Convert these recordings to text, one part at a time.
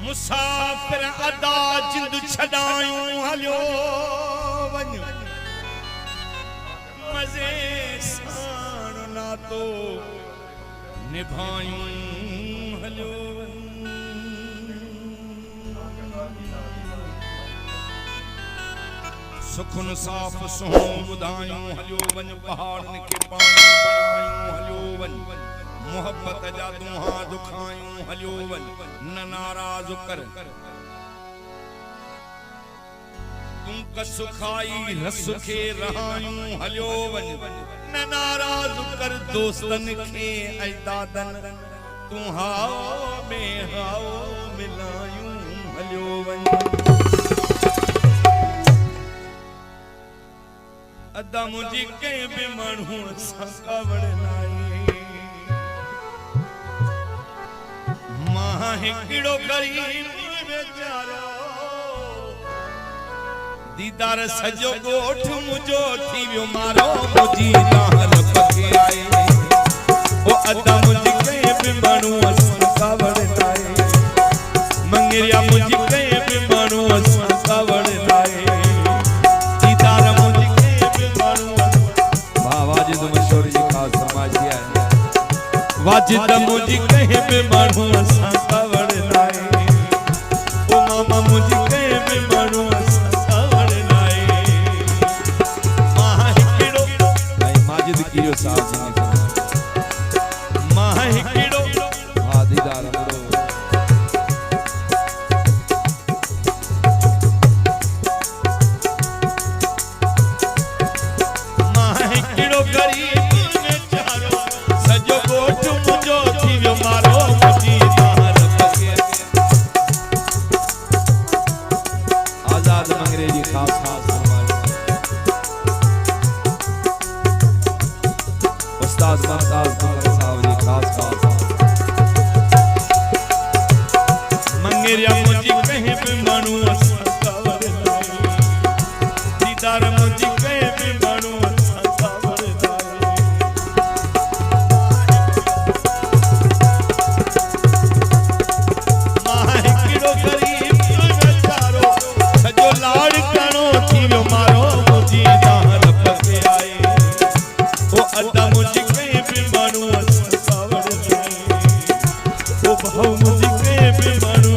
मुसाफिर अदा जिंद छडायूं हलियो वञ मज़े साण नातो निभायूं हलियो वञ सुखुन साफ़ सुहिणो ॿुधायूं हलियो वञ पहाड़नि खे पाणी बणायूं हलियो वञ मोहब्बत जा दुहा दुखायूं हलियो वञ न नाराज़ कर तूं कस खाई रस खे रहायूं हलियो वञ न नाराज़ कर दोस्तन खे ऐं दादन तूं हाओ में हाओ मिलायूं हलियो वञ अदा मुझी कंहिं बि माण्हू सां कावड़ नाहे मां हिकिड़ो गरीब बेचारो दीदार सजो ॻोठ मुंहिंजो थी वियो मारो मुंहिंजी नाल पके आए ओ अदा मुंहिंजी कंहिं बि माण्हू सां कावड़ नाहे मंगरिया मुंहिंजी कंहिं बि माण्हू सां कावड़ नाहे दीदार मुंहिंजी कंहिं बि माण्हू वाजिद मशहूर जी ख़ास फरमाइश है वाजिद मुंहिंजी कंहिं बि माण्हू सां कावड़ नाहे ओ मामा मुंहिंजी कंहिं बि माण्हू सां कावड़ नाहे मां हिकिड़ो भाई माजिद कियो साहब जी मां हिकिड़ो हा दीदार मंगेरिया मुझी कहीं भी मानू कावड़ नाहे दीदार मुझी कहीं भी मानू कावड़ नाहे मां हिकिड़ो गरीब बेचारो सजो लाड़ कणो थी वियो मारो मुझी नाल पके आए ओ अदा मुझी कहीं भी मानू कावड़ नाहे ओ भाऊ मुझी कहीं भी मानू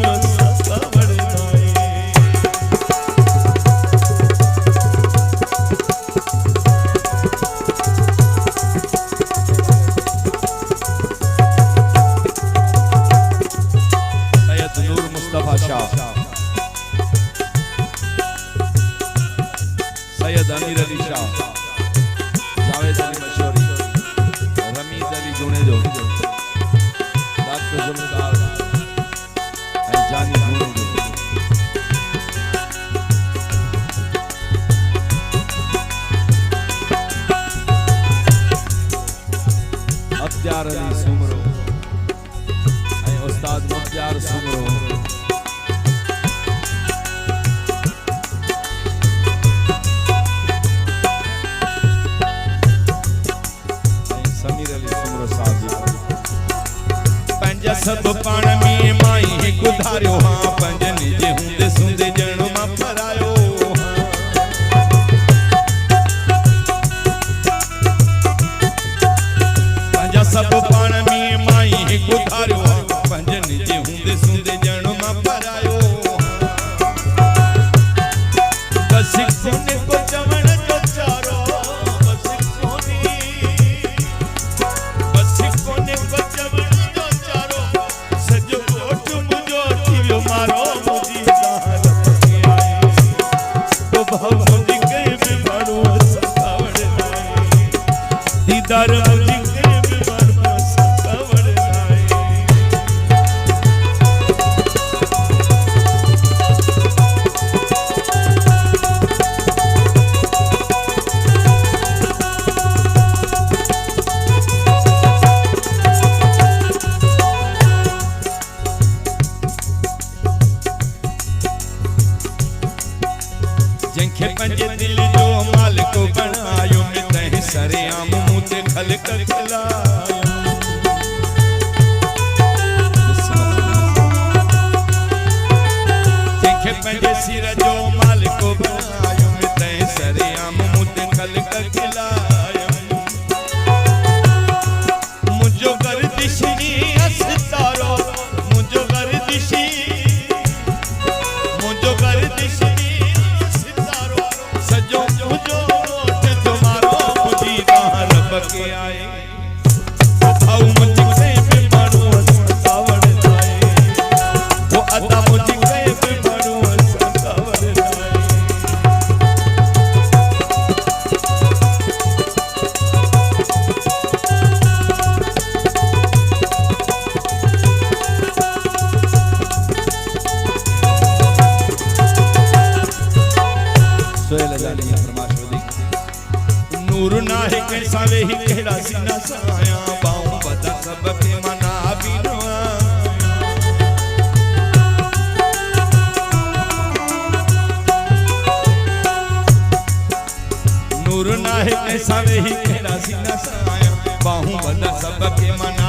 सैयद अमीर अली शाह जावेद अली मशहूरी रमीज अली जुनेजो डॉक्टर जुल्फकार ऐं जानी जुनेजो अख्तियार अली सुमरो ऐं उस्ताद मुख्तियार सुमरो सब पाण में माई हिकु धारियो हाँ पंजनि जे हूंदे सुंदे ॼण मां फरायो पंहिंजा सब पाण में माई हिकु धारियो हाँ पंजनि जे हूंदे सुंदे ॼण मां फरायो बस कोने को चवण जो चारो बस कोने को चवण मारो मुझी नाल पके आए तो भाव मुझी कहीं भी मारो कावड़ नाहे दीदार मुझी कहीं भी मारो कावड़ नाहे जंखे पंजे दिल जो मालिक बनायो मैं तहीं सरेआम मुँह ते खल कर खिलायो जे सिर जो मालिक बनायो मैं तै सरेआम मुद खलक खिलायो मुझो गर्दिशनी अस्तारो मुझो गर्दिशनी अस्तारो सजो मुझो ओठ तुम्हारो मुझी दार बके आए आओ मुझे बिमारू अस्तावड़ लाए वो अदा मुझे बिमारू अस्तावड़ लाए नूर नाहे कैसा वे ही केड़ा सीना साया बाऊं बदा सब के मना भी नूर नाहे कैसा वे ही केड़ा सीना साया बाऊं बदा सब के मना